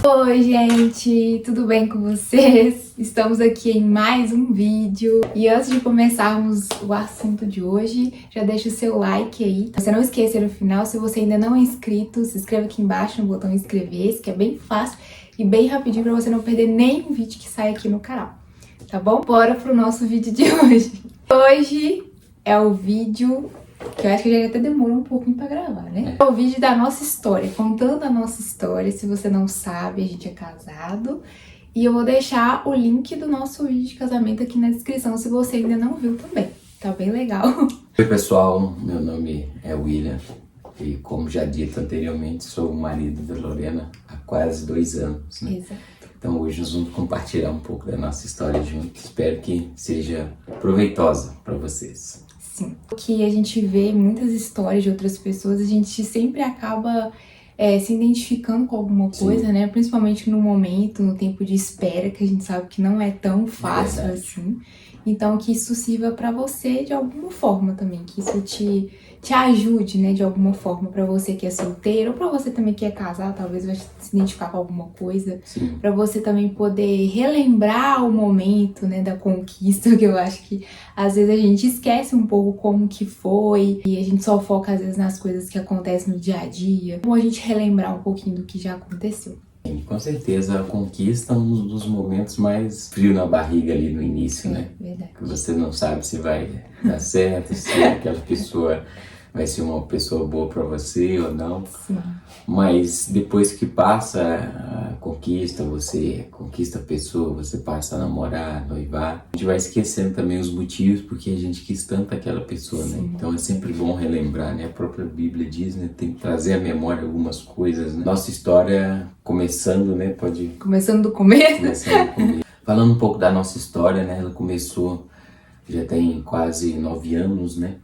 Oi gente, tudo bem com vocês? Estamos aqui em mais um vídeo e antes de começarmos o assunto de hoje, já deixa o seu like aí. Você não esqueça no final, se você ainda não é inscrito, se inscreva aqui embaixo no botão inscrever-se, que é bem fácil e bem rapidinho para você não perder nenhum vídeo que sai aqui no canal, tá bom? Bora pro nosso vídeo de hoje. Hoje é o vídeo que eu acho que já até demorou um pouquinho pra gravar, né? É o vídeo da nossa história, contando a nossa história. Se você não sabe, a gente é casado. E eu vou deixar o link do nosso vídeo de casamento aqui na descrição, se você ainda não viu também. Tá bem legal. Oi pessoal, meu nome é William. E como já dito anteriormente, sou o marido da Lorena há quase 2 anos, né? Exato. Então hoje nós vamos compartilhar um pouco da nossa história juntos. Espero que seja proveitosa para vocês. Sim. Que a gente vê muitas histórias de outras pessoas, a gente sempre acaba se identificando com alguma coisa, né? Principalmente no momento, no tempo de espera, que a gente sabe que não é tão fácil assim. Então, que isso sirva pra você de alguma forma também, que isso te ajude, né, de alguma forma, pra você que é solteiro, ou pra você também que é casado, talvez vai se identificar com alguma coisa, pra você também poder relembrar o momento, né, da conquista, que eu acho que às vezes a gente esquece um pouco como que foi, e a gente só foca às vezes nas coisas que acontecem no dia a dia. Bom a gente relembrar um pouquinho do que já aconteceu. Com certeza, a conquista é um dos momentos mais frio na barriga ali no início, né? Verdade. Que você não sabe se vai dar certo, se aquela pessoa vai ser uma pessoa boa para você ou não. Sim. Mas depois que passa a conquista, você conquista a pessoa, você passa a namorar, noivar, a gente vai esquecendo também os motivos porque a gente quis tanto aquela pessoa, né? Então é sempre bom relembrar, né? A própria Bíblia diz, né? Tem que trazer à memória algumas coisas, né? Nossa história começando, né? Começando do começo? Começando do começo. Falando um pouco da nossa história, né? Ela começou, já tem quase 9 anos, né?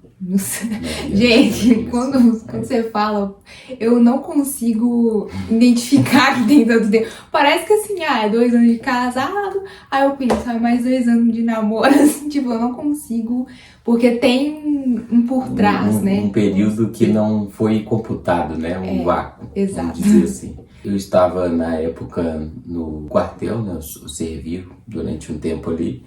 Gente, quando você fala, eu não consigo identificar que tem tanto tempo. Parece que assim, é 2 anos de casado, aí eu penso, mais 2 anos de namoro, assim, tipo, eu não consigo, porque tem um por trás, né? Um período que não foi computado, né? Um vácuo, exato. Vamos dizer assim. Eu estava na época no quartel, né? Eu servi durante um tempo ali.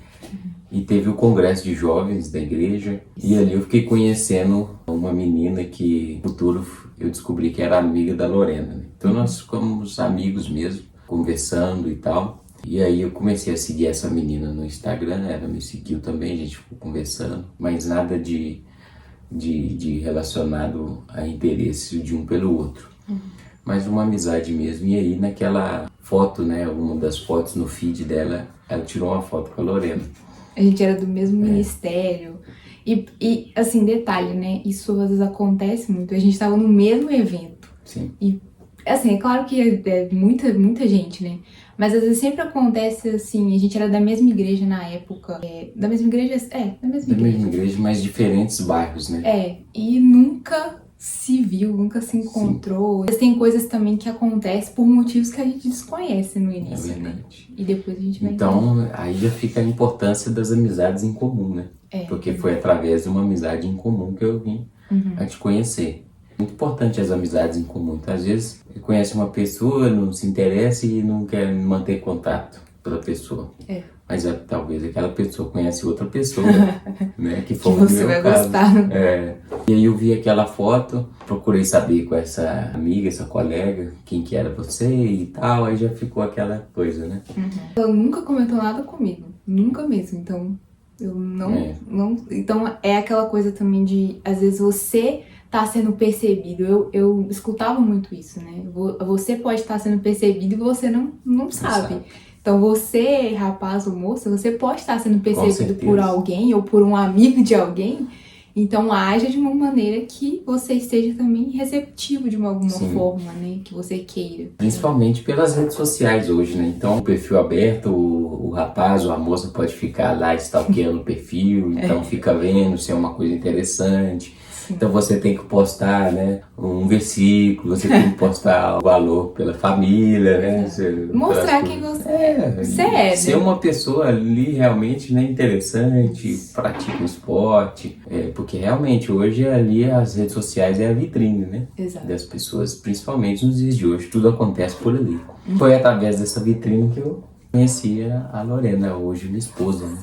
E teve o congresso de jovens da igreja. E ali eu fiquei conhecendo uma menina que no futuro eu descobri que era amiga da Lorena, né? Então nós ficamos amigos mesmo, conversando e tal. E aí eu comecei a seguir essa menina no Instagram, ela me seguiu também, a gente ficou conversando. Mas nada de relacionado a interesse de um pelo outro. Mas uma amizade mesmo. E aí naquela foto, né, uma das fotos no feed dela, ela tirou uma foto com a Lorena. A gente era do mesmo ministério. E, assim, detalhe, né? Isso às vezes acontece muito. A gente tava no mesmo evento. Sim. E, assim, é claro que é muita gente, né? Mas às vezes sempre acontece assim, a gente era da mesma igreja na época. Da mesma igreja? Da mesma igreja, mas diferentes bairros, né? E nunca se viu, nunca se encontrou. Sim. Tem coisas também que acontecem por motivos que a gente desconhece no início, né? E depois a gente vai Então, aí já fica a importância das amizades em comum, né? Porque foi através de uma amizade em comum que eu vim a te conhecer. Muito importante as amizades em comum. Então, às vezes, você conhece uma pessoa, não se interessa e não quer manter contato pela pessoa. Mas talvez aquela pessoa conhece outra pessoa, né? Que foi você vai gostar. E aí eu vi aquela foto, procurei saber com essa amiga, essa colega, quem que era você e tal, aí já ficou aquela coisa, né? Ela nunca comentou nada comigo, nunca mesmo, então eu não... Então é aquela coisa também de, às vezes você tá sendo percebido, eu escutava muito isso, né? Você pode estar sendo percebido e você não sabe. Então você, rapaz ou moça, você pode estar sendo percebido por alguém ou por um amigo de alguém. Então haja de uma maneira que você esteja também receptivo de alguma forma, né? Que você queira. Principalmente pelas redes sociais hoje, né? Então o perfil aberto, o rapaz ou a moça pode ficar lá stalkeando o perfil, então fica vendo se é uma coisa interessante. Então você tem que postar, né, um versículo, você tem que postar o valor pela família, né? Mostrar quem você é, ser uma pessoa ali realmente, né, interessante, pratica o esporte, porque realmente hoje ali as redes sociais é a vitrine, né? Exato. Das pessoas, principalmente nos dias de hoje, tudo acontece por ali. Foi através dessa vitrine que eu conhecia a Lorena, hoje minha esposa, né?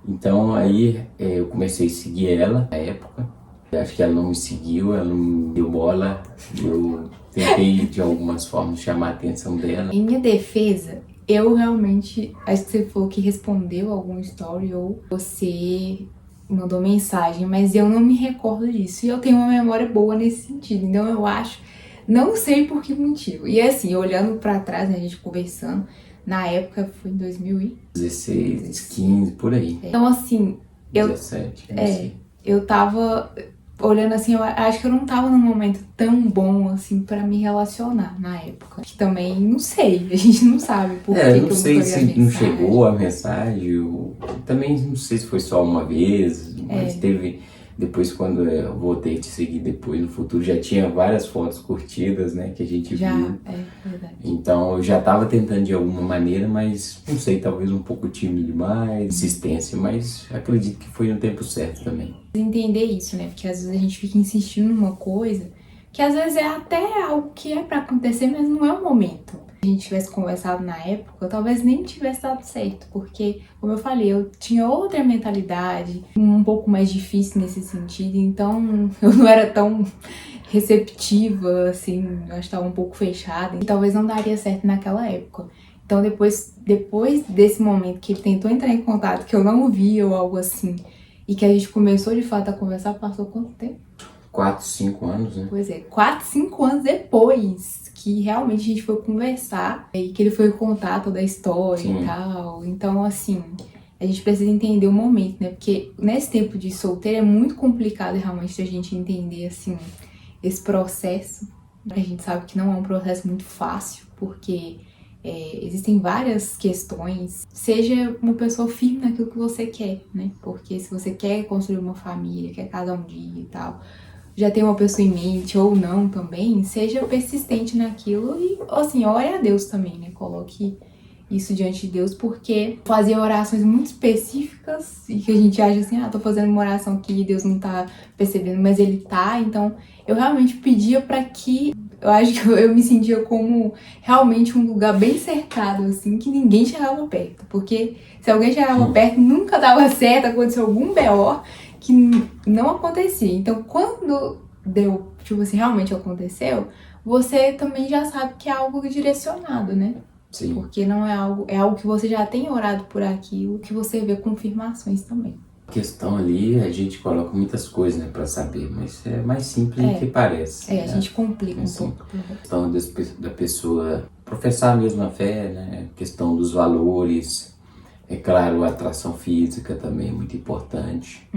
Então aí eu comecei a seguir ela na época. Acho que ela não me seguiu, ela não me deu bola. Eu tentei de algumas formas chamar a atenção dela. Em minha defesa, eu realmente, acho que você falou que respondeu algum story ou você mandou mensagem, mas eu não me recordo disso. E eu tenho uma memória boa nesse sentido, então eu acho, não sei por que motivo. E assim, olhando pra trás, né, a gente conversando, na época foi em 2016, 15, por aí. Então assim, 17, eu tava olhando assim, eu acho que eu não tava num momento tão bom assim pra me relacionar na época. Que também, não sei, a gente não sabe por que eu eu não não sei tô se não chegou a mensagem, eu também não sei se foi só uma vez, mas teve, depois quando eu voltei a te seguir depois, no futuro, já tinha várias fotos curtidas, né, que a gente viu. Verdade. Então eu já tava tentando de alguma maneira, mas não sei, talvez um pouco tímido demais, insistência, mas acredito que foi no tempo certo também. Entender isso, né? Porque às vezes a gente fica insistindo numa coisa que às vezes é até algo que é pra acontecer, mas não é o momento. Se a gente tivesse conversado na época, talvez nem tivesse dado certo, porque, como eu falei, eu tinha outra mentalidade, um pouco mais difícil nesse sentido, então eu não era tão receptiva, assim, eu acho que estava um pouco fechada, e talvez não daria certo naquela época. Então depois desse momento que ele tentou entrar em contato, que eu não vi ou algo assim, e que a gente começou de fato a conversar, passou quanto tempo? 4, 5 anos, né? Pois é, 4, 5 anos depois que realmente a gente foi conversar e que ele foi contar toda a história e tal. Então, assim, a gente precisa entender o momento, né? Porque nesse tempo de solteiro é muito complicado realmente a gente entender, assim, esse processo. A gente sabe que não é um processo muito fácil, porque existem várias questões. Seja uma pessoa firme naquilo que você quer, né? Porque se você quer construir uma família, quer casar um dia e tal, já tem uma pessoa em mente ou não também, seja persistente naquilo e, assim, ore a Deus também, né? Coloque isso diante de Deus, porque fazer orações muito específicas e que a gente acha assim, tô fazendo uma oração aqui e Deus não tá percebendo, mas Ele tá. Então, eu realmente pedia pra que, eu acho que eu me sentia como realmente um lugar bem cercado, assim, que ninguém chegava perto. Porque se alguém chegava perto, nunca dava certo, aconteceu algum BO que não acontecia. Então, quando deu, tipo assim, realmente aconteceu, você também já sabe que é algo direcionado, né? Sim. Porque não é algo que você já tem orado por aquilo, que você vê confirmações também. A questão ali, a gente coloca muitas coisas, né, pra saber, mas é mais simples do que parece. A gente complica um pouco. A questão da pessoa professar a mesma fé, né, a questão dos valores, é claro, a atração física também é muito importante.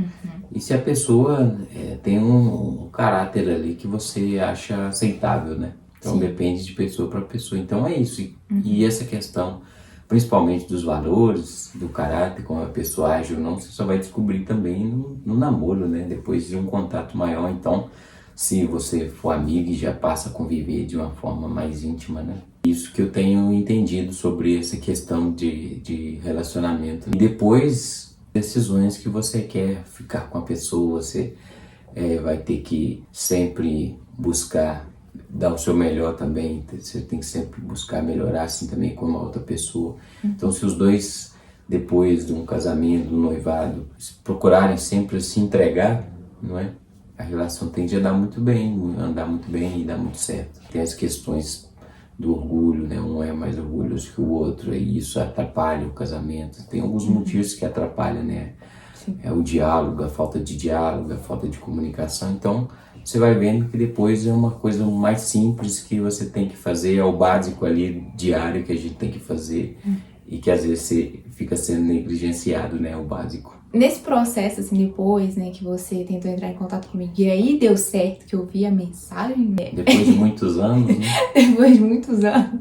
E se a pessoa tem um caráter ali que você acha aceitável, né? Então depende de pessoa para pessoa. Então é isso. E essa questão, principalmente dos valores, do caráter, como a pessoa age ou não, você só vai descobrir também no namoro, né? Depois de um contato maior. Então, se você for amigo e já passa a conviver de uma forma mais íntima, né? Isso que eu tenho entendido sobre essa questão de relacionamento. E depois, decisões que você quer ficar com a pessoa, você vai ter que sempre buscar dar o seu melhor também, você tem que sempre buscar melhorar assim também como a outra pessoa. Então, se os dois, depois de um casamento, do noivado, procurarem sempre se entregar, não é? A relação tende a dar muito bem, andar muito bem e dar muito certo. Tem as questões do orgulho, né? Um é mais orgulhoso que o outro e isso atrapalha o casamento. Tem alguns motivos que atrapalham, né? É o diálogo, a falta de diálogo, a falta de comunicação. Então, você vai vendo que depois é uma coisa mais simples que você tem que fazer, é o básico ali, diário, que a gente tem que fazer e que às vezes você fica sendo negligenciado, né, o básico. Nesse processo, assim, depois, né, que você tentou entrar em contato comigo e aí deu certo que eu vi a mensagem, né? Depois de muitos anos, né? Depois de muitos anos,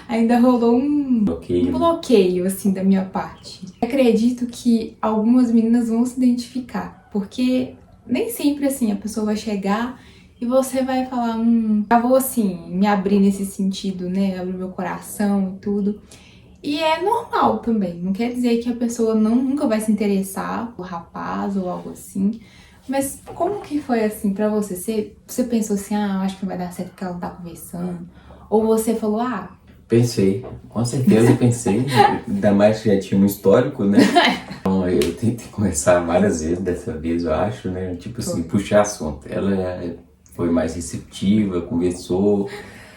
ainda rolou um bloqueio, bloqueio, assim, da minha parte. Acredito que algumas meninas vão se identificar, porque nem sempre assim a pessoa vai chegar e você vai falar, eu vou assim, me abrir nesse sentido, né? Abrir meu coração e tudo. E é normal também, não quer dizer que a pessoa nunca vai se interessar por rapaz ou algo assim. Mas como que foi assim pra você? Você pensou assim, acho que não vai dar certo porque ela não tá conversando? Ou você falou, Pensei, com certeza pensei, ainda mais que já tinha um histórico, né? Então eu tentei conversar várias vezes dessa vez, eu acho, né? Tipo assim, puxar assunto. Ela foi mais receptiva, conversou,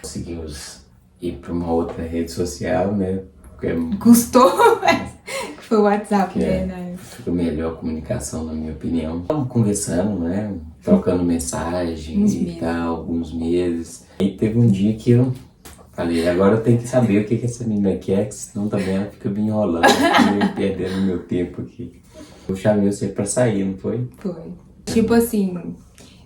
conseguimos ir pra uma outra rede social, né? Custou, que foi o WhatsApp, né? Fica melhor a comunicação, na minha opinião. Estamos conversando, né? Trocando mensagem e tal, alguns meses. E teve um dia que eu falei, agora eu tenho que saber o que essa menina quer, que senão também ela fica me enrolando, fica perdendo meu tempo aqui. Eu chamei você pra sair, não foi? Foi. Tipo assim,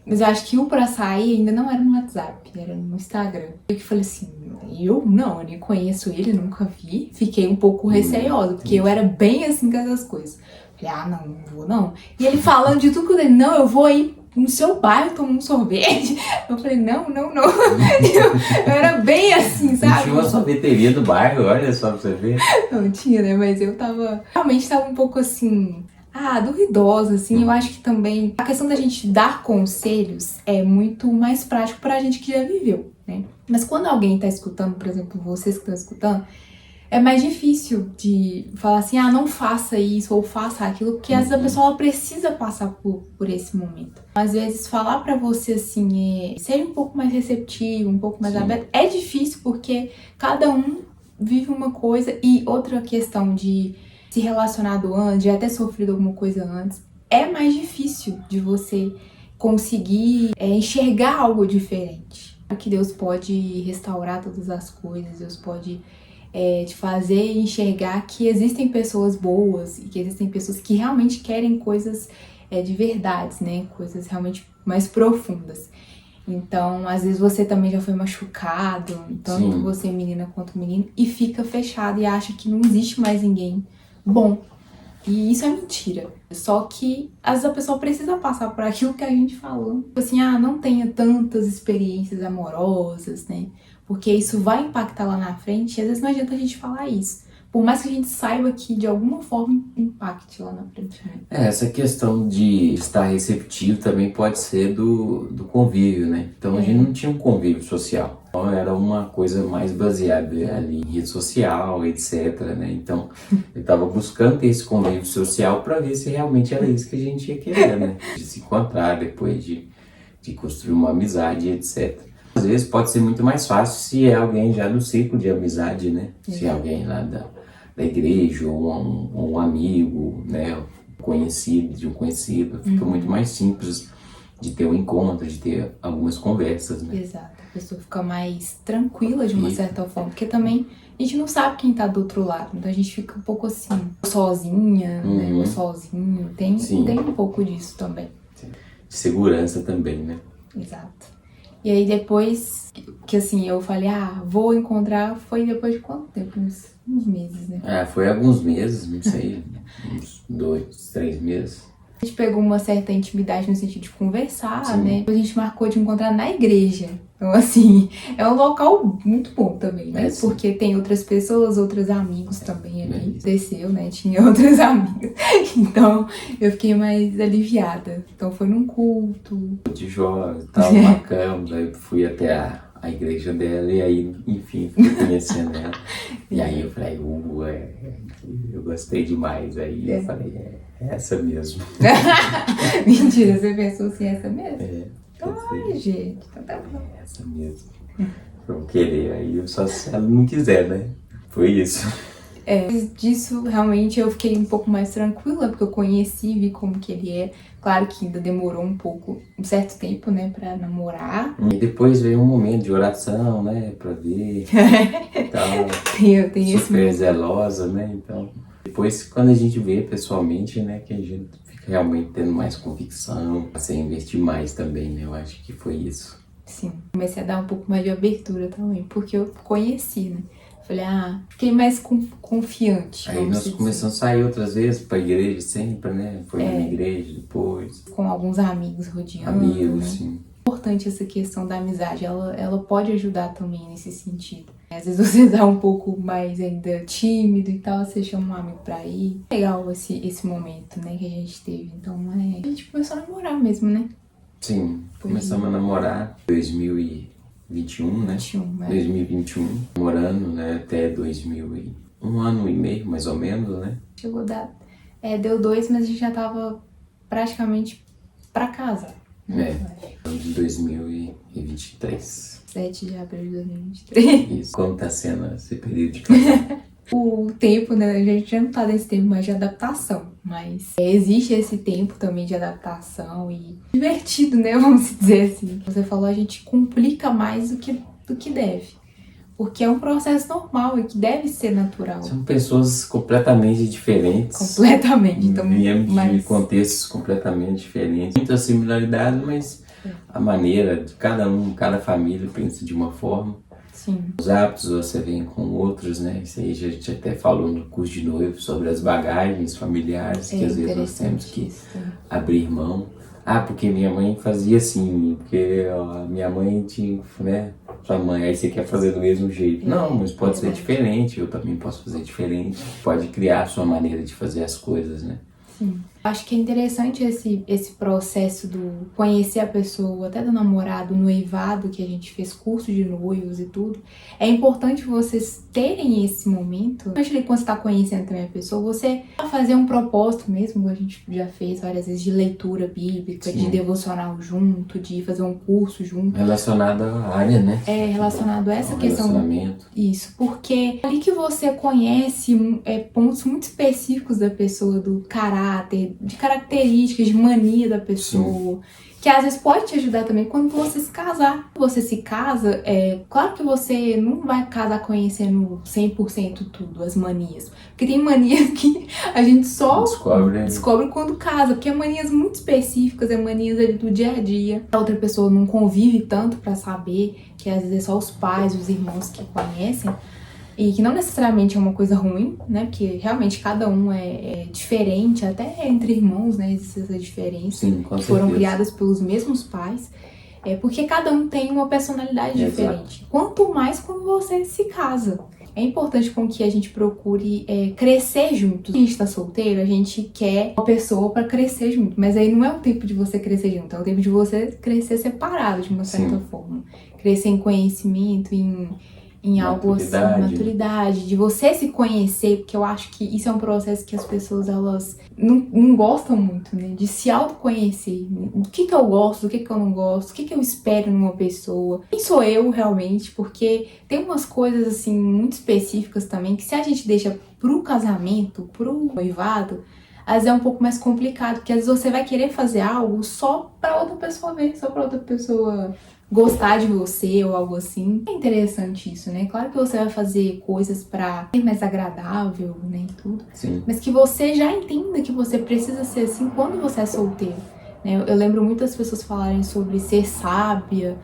mas eu acho que o pra sair ainda não era no WhatsApp, era no Instagram. Eu que falei assim, eu nem conheço ele, nunca vi. Fiquei um pouco receosa, porque eu era bem assim com essas coisas. Falei, não vou não. E ele falando de tudo que eu falei, não, eu vou ir no seu bairro tomar um sorvete. Eu falei, não. Eu era bem assim, sabe? Tinha uma sorveteria do bairro, olha só pra você ver. Não tinha, né? Mas eu realmente tava um pouco assim, duvidosa, assim. Eu acho que também a questão da gente dar conselhos é muito mais prático pra gente que já viveu, né? Mas quando alguém tá escutando, por exemplo, vocês que estão escutando, é mais difícil de falar assim, não faça isso ou faça aquilo, porque às vezes a pessoa ela precisa passar por esse momento. Às vezes falar pra você assim, seja um pouco mais receptivo, um pouco mais aberto, é difícil porque cada um vive uma coisa. E outra questão de se relacionado antes, de até sofrido alguma coisa antes, é mais difícil de você conseguir enxergar algo diferente. Que Deus pode restaurar todas as coisas, Deus pode te fazer enxergar que existem pessoas boas e que existem pessoas que realmente querem coisas de verdade, né? Coisas realmente mais profundas. Então, às vezes você também já foi machucado, tanto você menina quanto menino, e fica fechado e acha que não existe mais ninguém bom. E isso é mentira. Só que às vezes a pessoa precisa passar por aquilo que a gente falou. Assim, não tenha tantas experiências amorosas, né? Porque isso vai impactar lá na frente, e às vezes não adianta a gente falar isso. Por mais que a gente saiba que de alguma forma impacte lá na frente. Né? Essa questão de estar receptivo também pode ser do convívio, né? Então a gente não tinha um convívio social. Então era uma coisa mais baseada ali em rede social, etc, né? Então eu estava buscando ter esse convívio social para ver se realmente era isso que a gente ia querer, né? De se encontrar depois de construir uma amizade, etc. Às vezes pode ser muito mais fácil se é alguém já do ciclo de amizade, né? Se é alguém lá da igreja ou um amigo, né? Conhecido, de um conhecido. Fica muito mais simples de ter um encontro, de ter algumas conversas, né? Exato. A pessoa fica mais tranquila de uma certa forma. Porque também a gente não sabe quem tá do outro lado. Então a gente fica um pouco assim, sozinha, né? Ou sozinho. Tem um pouco disso também. De segurança também, né? Exato. E aí depois que assim, eu falei, vou encontrar, foi depois de quanto tempo? Uns meses, né? Foi alguns meses, não sei, uns 2, 3 meses. A gente pegou uma certa intimidade no sentido de conversar, né? A gente marcou de encontrar na igreja. Então, assim, é um local muito bom também, né? Porque tem outras pessoas, outros amigos também ali. Desceu, né? Tinha outras amigas. Então, eu fiquei mais aliviada. Então, foi num culto. De jovem, tal, marcamos, aí fui até a igreja dela e aí, enfim, fui conhecendo ela. E aí eu falei, eu gostei demais. Aí eu falei, é essa mesmo. Mentira, você pensou assim, essa mesmo? Ai, gente, então tá bom. É essa mesmo. Vamos querer, aí só se ela não quiser, né? Foi isso. Depois disso, realmente, eu fiquei um pouco mais tranquila, porque eu conheci, vi como que ele é. Claro que ainda demorou um certo tempo, né, pra namorar. E depois veio um momento de oração, né, pra ver e tal. Tem super zelosa, né, então... Depois, quando a gente vê pessoalmente, né, que a gente fica realmente tendo mais convicção, a investir mais também, né, eu acho que foi isso. Sim, comecei a dar um pouco mais de abertura também, porque eu conheci, né. Falei, fiquei mais confiante. Aí nós começamos a sair outras vezes pra igreja sempre, né? Foi na igreja depois. Com alguns amigos rodeando. Amigos, né? sim. É importante essa questão da amizade, ela pode ajudar também nesse sentido. Às vezes você tá um pouco mais ainda tímido e tal, você chama um amigo pra ir. Legal esse momento, né, que a gente teve. Então, a gente começou a namorar mesmo, né? Sim, começamos a namorar em 2021, né? 2021, namorando, né, até 1 ano e meio, mais ou menos, né? Chegou a dar... deu 2, mas a gente já tava praticamente pra casa. De 2023. 7 de abril de 2023. Isso. Como tá sendo esse período de casamento? O tempo, né? A gente já não tá nesse tempo mais de adaptação, mas existe esse tempo também de adaptação e divertido, né? Vamos dizer assim. Você falou, a gente complica mais do que deve. Porque é um processo normal e que deve ser natural. São pessoas completamente diferentes. Completamente. Então, viemos de contextos completamente diferentes. Muita similaridade, mas a maneira de cada família pensa de uma forma. Sim. Os hábitos você vem com outros, né? Isso aí a gente até falou no curso de noivo sobre as bagagens familiares que às vezes nós temos que abrir mão. Porque minha mãe fazia assim, porque minha mãe tinha, né? Sua mãe, aí você quer fazer do mesmo jeito. Não, mas pode ser diferente, eu também posso fazer diferente. Pode criar a sua maneira de fazer as coisas, né? Sim. Acho que é interessante esse processo do conhecer a pessoa, até do namorado, noivado, que a gente fez curso de noivos e tudo. É importante vocês terem esse momento. Antes de quando você está conhecendo também a pessoa, você fazer um propósito mesmo, a gente já fez várias vezes, de leitura bíblica, de devocional junto, de fazer um curso junto. Relacionado à área, né? Relacionado a essa questão. Relacionamento. Isso, porque ali que você conhece pontos muito específicos da pessoa, do caráter, de características, de mania da pessoa, que às vezes pode te ajudar também quando você se casar. Quando você se casa, claro que você não vai casar conhecendo 100% tudo, as manias. Porque tem manias que a gente só descobre quando casa, porque é manias muito específicas, é manias ali do dia a dia. A outra pessoa não convive tanto pra saber, que às vezes é só os pais, os irmãos que conhecem. E que não necessariamente é uma coisa ruim, né? Porque realmente cada um é diferente, até entre irmãos, né? Existe essa diferença. Sim, com que foram certeza. criadas pelos mesmos pais. Porque cada um tem uma personalidade diferente. Quanto mais quando você se casa. É importante com que a gente procure crescer juntos. Quando a gente tá solteiro, a gente quer uma pessoa pra crescer junto. Mas aí não é o tempo de você crescer junto, é o tempo de você crescer separado, de uma certa forma. Crescer em conhecimento, em algo assim, maturidade, de você se conhecer, porque eu acho que isso é um processo que as pessoas, elas não gostam muito, né, de se autoconhecer, o que eu gosto, o que eu não gosto, o que eu espero numa pessoa, quem sou eu realmente, porque tem umas coisas, assim, muito específicas também, que se a gente deixa pro casamento, pro noivado, às vezes é um pouco mais complicado, porque às vezes você vai querer fazer algo só pra outra pessoa ver, só pra outra pessoa gostar de você ou algo assim. É interessante isso, né? Claro que você vai fazer coisas pra ser mais agradável, né, e tudo. Sim. Mas que você já entenda que você precisa ser assim quando você é solteiro, né? Eu lembro muitas pessoas falarem sobre ser sábia,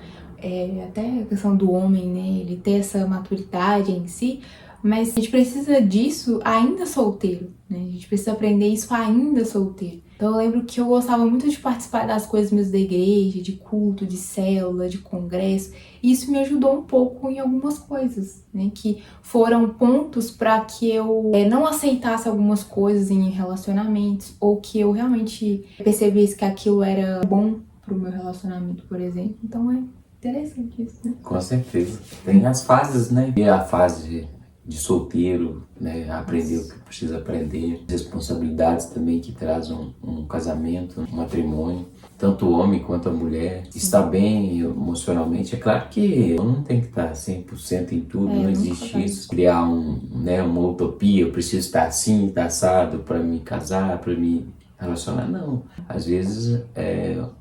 até a questão do homem, né, ele ter essa maturidade em si, mas a gente precisa disso ainda solteiro, né? A gente precisa aprender isso ainda solteiro. Então eu lembro que eu gostava muito de participar das coisas mesmo da igreja, de culto, de célula, de congresso. E isso me ajudou um pouco em algumas coisas, né? Que foram pontos para que eu não aceitasse algumas coisas em relacionamentos, ou que eu realmente percebesse que aquilo era bom pro meu relacionamento, por exemplo. Então é interessante isso, né? Com certeza. Tem as fases, né? E a fase de solteiro, né? Aprender o que precisa aprender. Responsabilidades também que traz um casamento, um matrimônio. Tanto o homem quanto a mulher. Estar bem emocionalmente. É claro que não tem que estar 100% em tudo, não existe isso. Criar uma utopia, eu preciso estar assim, estar assado para me casar, para me relacionar. Não. Às vezes,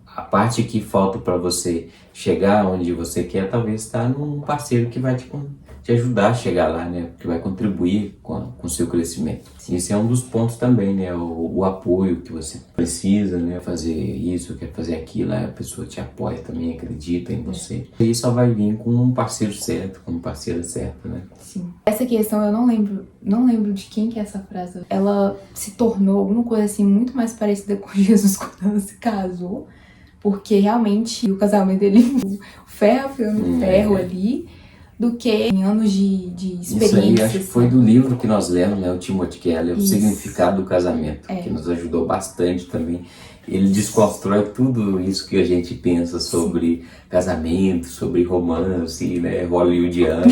a parte que falta para você chegar onde você quer, talvez está num parceiro que vai te te ajudar a chegar lá, né? Que vai contribuir com o seu crescimento. Esse é um dos pontos também, né? O apoio que você precisa, né? Fazer isso, quer fazer aquilo, a pessoa te apoia também, acredita em você. E só vai vir com um parceiro certo, com uma parceira certa, né? Sim. Essa questão eu não lembro de quem que é essa frase. Ela se tornou alguma coisa assim muito mais parecida com Jesus quando ela se casou, porque realmente o casamento dele, o ferro no ferro ali, do que em anos de experiência. Isso aí acho que foi do livro que nós lemos, né? O Timothy Keller, O Isso. Significado do Casamento, que nos ajudou bastante também. Ele desconstrói tudo isso que a gente pensa sobre casamento, sobre romance, né? Hollywoodiano.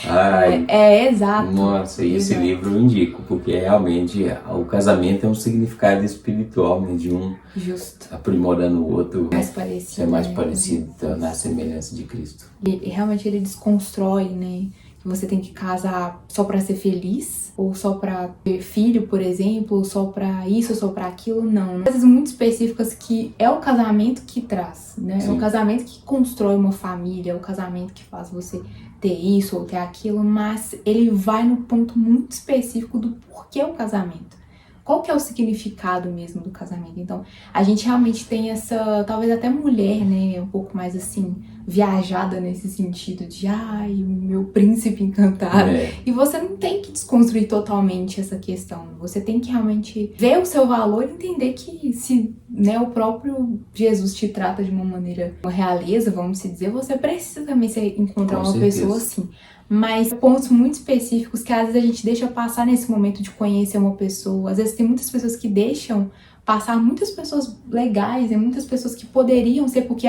Ai, exato. Nossa, e esse livro eu indico, porque realmente o casamento é um significado espiritual, né? De um Justo. aprimorando o outro. Mais parecido. É mais parecido na semelhança de Cristo. E realmente ele desconstrói, né? Que você tem que casar só pra ser feliz, ou só pra ter filho, por exemplo, ou só pra isso, ou só pra aquilo, não. Coisas muito específicas que é o casamento que traz, né? Sim. É o casamento que constrói uma família, é o casamento que faz você ter isso ou ter aquilo, mas ele vai no ponto muito específico do porquê o casamento. Qual que é o significado mesmo do casamento? Então, a gente realmente tem essa, talvez até mulher, né, um pouco mais assim, viajada nesse sentido de, ai, o meu príncipe encantado. E você não tem que desconstruir totalmente essa questão. Você tem que realmente ver o seu valor e entender que se, né, o próprio Jesus te trata de uma maneira, uma realeza, vamos dizer, você precisa também encontrar uma pessoa assim. Mas pontos muito específicos que às vezes a gente deixa passar nesse momento de conhecer uma pessoa. Às vezes tem muitas pessoas que deixam passar muitas pessoas legais e muitas pessoas que poderiam ser porque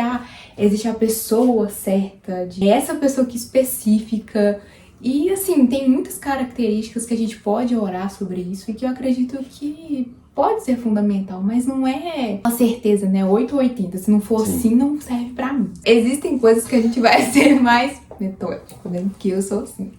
existe a pessoa certa, essa pessoa que específica. E assim, tem muitas características que a gente pode orar sobre isso e que eu acredito que pode ser fundamental, mas não é uma certeza, né? 8 ou 80. Se não for assim, não serve pra mim. Existem coisas que a gente vai ser mais metódico, né? Porque eu sou assim.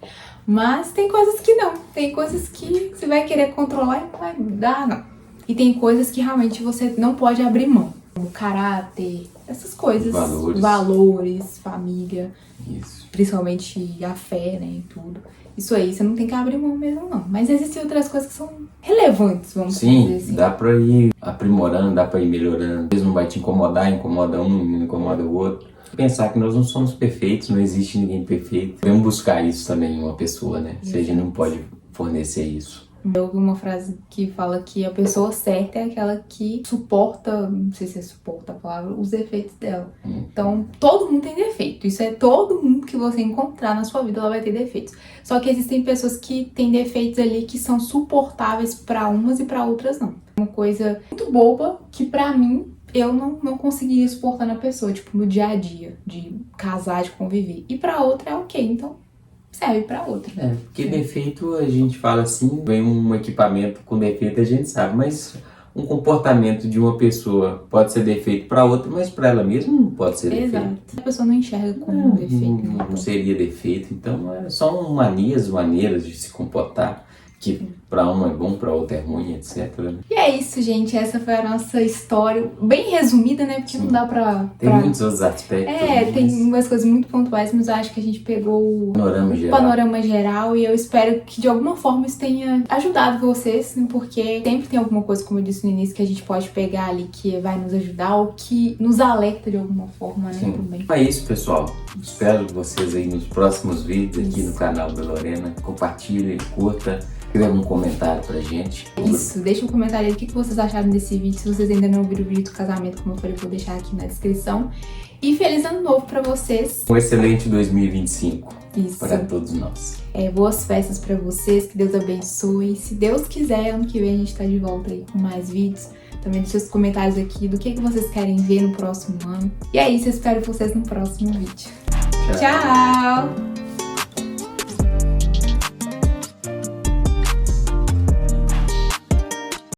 Mas tem coisas que não. Tem coisas que você vai querer controlar e não vai dar, não. E tem coisas que realmente você não pode abrir mão. Como caráter, essas coisas. Valores, família. Isso. Principalmente a fé, né? E tudo. Isso aí, você não tem que abrir mão mesmo, não. Mas existem outras coisas que são relevantes, vamos dizer assim. Dá pra ir aprimorando, dá pra ir melhorando. Às vezes não vai te incomodar, incomoda um, não incomoda o outro. Pensar que nós não somos perfeitos, não existe ninguém perfeito. Devemos buscar isso também em uma pessoa, né? Se a gente não pode fornecer isso. Eu ouvi uma frase que fala que a pessoa certa é aquela que suporta, não sei se é suporta a palavra, os defeitos dela. Então, todo mundo tem defeito. Isso é todo mundo que você encontrar na sua vida, ela vai ter defeitos. Só que existem pessoas que têm defeitos ali que são suportáveis pra umas e pra outras não. Uma coisa muito boba que pra mim eu não conseguiria suportar na pessoa, tipo, no dia a dia, de casar, de conviver. E pra outra é ok, então serve pra outra. Porque defeito a gente fala assim, vem um equipamento com defeito a gente sabe, mas um comportamento de uma pessoa pode ser defeito pra outra, mas pra ela mesma não pode ser defeito. Exato. A pessoa não enxerga como um defeito. Não seria defeito, então são maneiras de se comportar. Que pra um é bom, pra outro é ruim, etc. E é isso, gente. Essa foi a nossa história. Bem resumida, né? Porque não dá pra... Tem muitos outros aspectos. Tem umas coisas muito pontuais, mas eu acho que a gente pegou o panorama geral. E eu espero que de alguma forma isso tenha ajudado vocês, né? Porque sempre tem alguma coisa, como eu disse no início, que a gente pode pegar ali que vai nos ajudar ou que nos alerta de alguma forma, né? Também. É isso, pessoal. Espero vocês aí nos próximos vídeos aqui no canal da Lorena. Compartilhem, curta. Escreva um comentário pra gente. Isso, deixa um comentário aí o que vocês acharam desse vídeo. Se vocês ainda não viram o vídeo do casamento, como eu falei, eu vou deixar aqui na descrição. E feliz ano novo pra vocês. Um excelente 2025 Isso. Para todos nós. Boas festas pra vocês, que Deus abençoe. Se Deus quiser, ano que vem a gente tá de volta aí com mais vídeos. Também deixa os comentários aqui do que vocês querem ver no próximo ano. E é isso, eu espero vocês no próximo vídeo. Tchau!